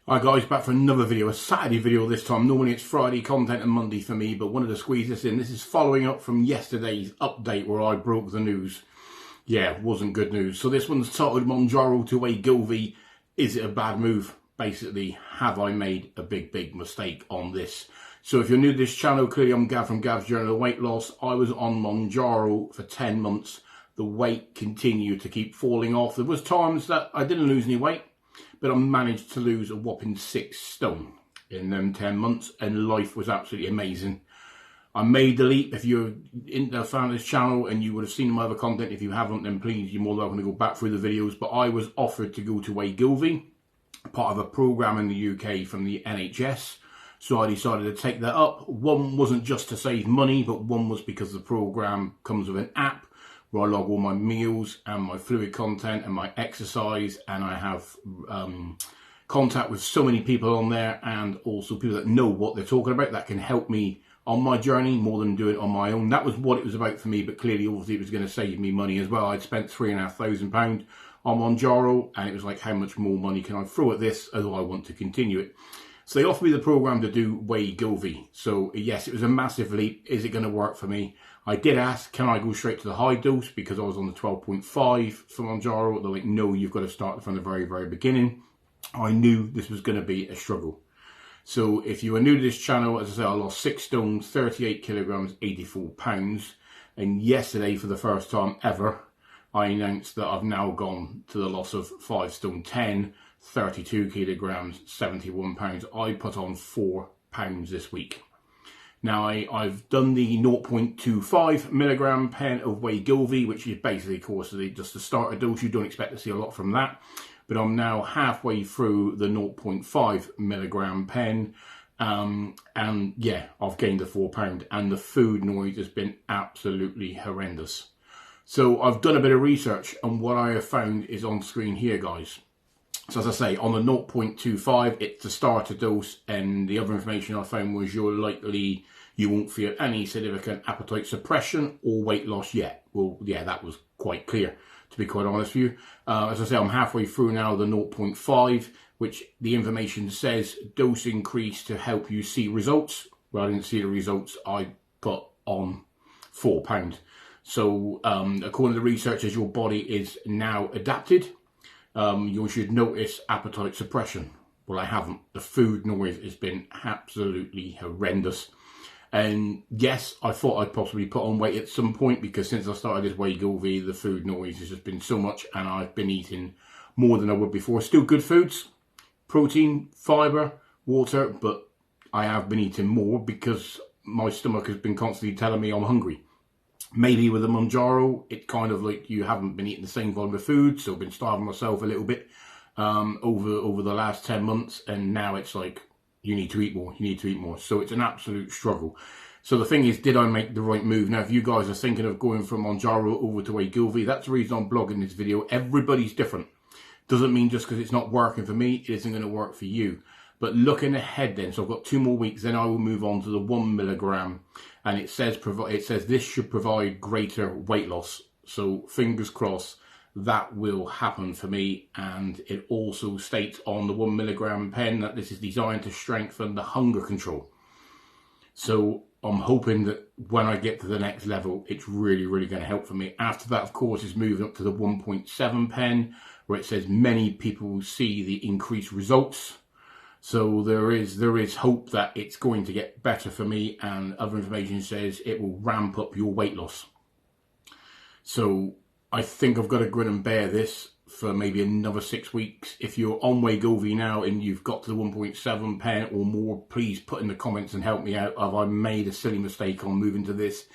Hi guys, back for another video, a Saturday video this time. Normally it's Friday content and Monday for me, but wanted to squeeze this in. This is following up from yesterday's update where I broke the news. Yeah, it wasn't good news. So this one's titled Mounjaro to Wegovy. Is it a bad move? Basically, have I made a big mistake on this? So if you're new to this channel, clearly I'm Gav from Gav's Journal of Weight Loss. I was on Mounjaro for 10 months. The weight continued to keep falling off. There was times that I didn't lose any weight, but I managed to lose a whopping 6 stone in them 10 months, and life was absolutely amazing. I made the leap. If you're a fan of this channel and you would have seen my other content, if you haven't, then please, you're more than welcome to go back through the videos. But I was offered to go to Wegovy, part of a program in the UK from the NHS. So I decided to take that up. One wasn't just to save money, but one was because the program comes with an app where I log all my meals and my fluid content and my exercise, and I have contact with so many people on there, and also people that know what they're talking about that can help me on my journey more than do it on my own. That was what it was about for me, but clearly obviously it was going to save me money as well. I'd spent £3,500 on Mounjaro, and it was like, how much more money can I throw at this as I want to continue it? So they offered me the program to do Wegovy. So yes, it was a massive leap. Is it going to work for me? I did ask, can I go straight to the high dose? Because I was on the 12.5 for Mounjaro. They're like, no, you've got to start from the very beginning. I knew this was going to be a struggle. So if you are new to this channel, as I say, I lost 6 stone, 38 kilograms, 84 pounds. And yesterday, for the first time ever, I announced that I've now gone to the loss of 5 stone 10, 32 kilograms, 71 pounds. I put on 4 pounds this week. Now, I've done the 0.25 milligram pen of Wegovy, which is basically, of course, just the starter dose. You don't expect to see a lot from that. But I'm now halfway through the 0.5 milligram pen. And yeah, I've gained the 4 pound. And the food noise has been absolutely horrendous. So I've done a bit of research, and what I have found is on screen here, guys. So as I say, on the 0.25, it's the starter dose, and the other information I found was you won't feel any significant appetite suppression or weight loss yet. Well, yeah, that was quite clear, to be quite honest with you. As I say, I'm halfway through now the 0.5, which the information says dose increase to help you see results. Well, I didn't see the results. I put on 4 pounds. So according to the researchers, your body is now adapted. You should notice appetite suppression. Well, I haven't. The food noise has been absolutely horrendous. And yes, I thought I'd possibly put on weight at some point, because since I started this Wegovy, the food noise has just been so much, and I've been eating more than I would before. Still good foods, protein, fibre, water, but I have been eating more because my stomach has been constantly telling me I'm hungry. Maybe with the Mounjaro, it's kind of like you haven't been eating the same volume of food, so I've been starving myself a little bit over the last 10 months, and now it's like, you need to eat more, you need to eat more. So it's an absolute struggle. So the thing is, did I make the right move? Now, if you guys are thinking of going from Mounjaro over to Wegovy, that's the reason I'm blogging this video. Everybody's different. Doesn't mean just because it's not working for me, it isn't going to work for you. But looking ahead then, so I've got 2 more weeks, then I will move on to the 1 milligram. And it says this should provide greater weight loss. So fingers crossed that will happen for me. And it also states on the 1 milligram pen that this is designed to strengthen the hunger control. So I'm hoping that when I get to the next level, it's really going to help for me. After that, of course, is moving up to the 1.7 pen, where it says many people see the increased results. So there is hope that it's going to get better for me, and other information says it will ramp up your weight loss. So I think I've got to grin and bear this for maybe another 6 weeks. If you're on Wegovy now and you've got to the 1.7 pen or more, please put in the comments and help me out. Have I made a silly mistake on moving to this?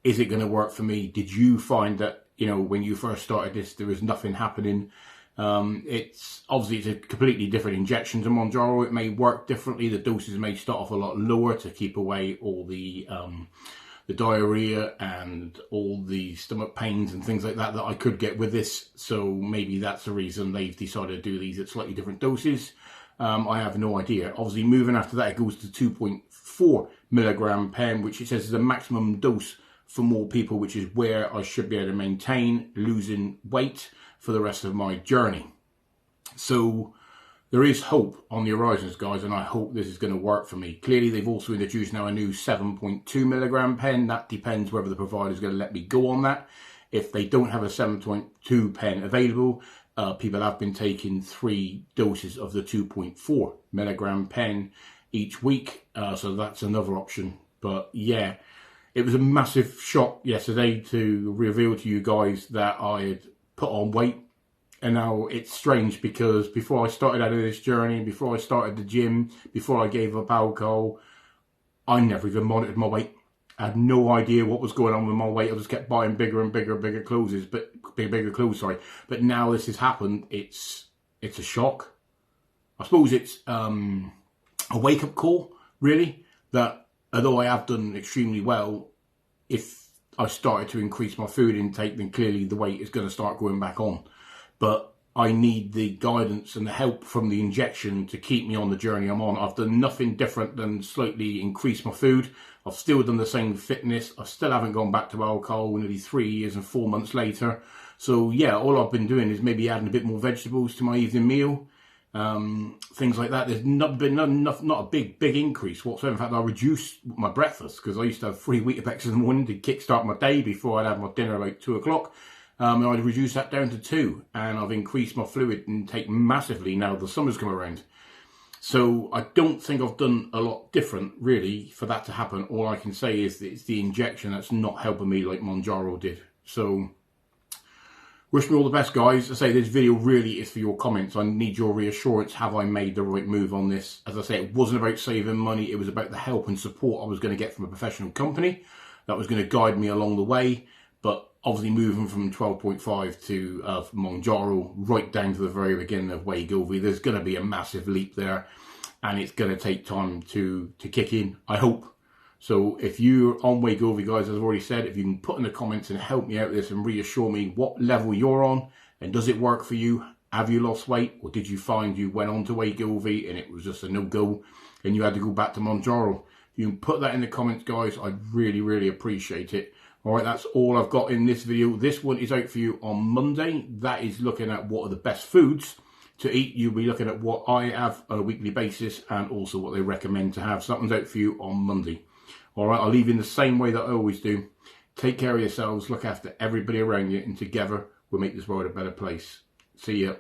Is it going to work for me? Did you find that, you know, when you first started this, there was nothing happening? It's a completely different injection to Mounjaro. It may work differently. The doses may start off a lot lower to keep away all the diarrhea and all the stomach pains and things like that I could get with this. So maybe that's the reason they've decided to do these at slightly different doses. I have no idea. Obviously, moving after that, it goes to 2.4 milligram pen, which it says is a maximum dose for more people, which is where I should be able to maintain losing weight for the rest of my journey. So there is hope on the horizons, guys, and I hope this is going to work for me. Clearly, they've also introduced now a new 7.2 milligram pen. That depends whether the provider is going to let me go on that. If they don't have a 7.2 pen available, people have been taking 3 doses of the 2.4 milligram pen each week. So that's another option. But yeah, it was a massive shock yesterday to reveal to you guys that I had put on weight. And now it's strange because before I started out of this journey, before I started the gym, before I gave up alcohol, I never even monitored my weight. I had no idea what was going on with my weight. I just kept buying bigger and bigger clothes, bigger clothes, sorry. But now this has happened. It's a shock. I suppose it's a wake-up call, really, that although I have done extremely well, if I started to increase my food intake, then clearly the weight is going to start going back on. But I need the guidance and the help from the injection to keep me on the journey I'm on. I've done nothing different than slightly increase my food. I've still done the same fitness. I still haven't gone back to alcohol nearly 3 years and 4 months later. So yeah, all I've been doing is maybe adding a bit more vegetables to my evening meal. Things like that. There's not a big increase whatsoever. In fact, I reduced my breakfast because I used to have 3 Weetabix in the morning to kickstart my day before I'd have my dinner about 2 o'clock. And I'd reduced that down to 2, and I've increased my fluid intake massively now the summer's come around. So I don't think I've done a lot different, really, for that to happen. All I can say is that it's the injection that's not helping me like Mounjaro did. So wish me all the best, guys. I say this video really is for your comments. I need your reassurance. Have I made the right move on this? As I say, it wasn't about saving money. It was about the help and support I was going to get from a professional company that was going to guide me along the way. But obviously moving from 12.5 to Mounjaro right down to the very beginning of Wegovy, there's going to be a massive leap there, and it's going to take time to kick in, I hope. So if you're on Wegovy, guys, as I've already said, if you can put in the comments and help me out with this and reassure me what level you're on, and does it work for you? Have you lost weight, or did you find you went on to Wegovy and it was just a no-go and you had to go back to Mounjaro? If you can put that in the comments, guys, I'd really appreciate it. All right, that's all I've got in this video. This one is out for you on Monday. That is looking at what are the best foods to eat. You'll be looking at what I have on a weekly basis and also what they recommend to have. So that one's out for you on Monday. All right, I'll leave you in the same way that I always do. Take care of yourselves, look after everybody around you, and together we'll make this world a better place. See ya.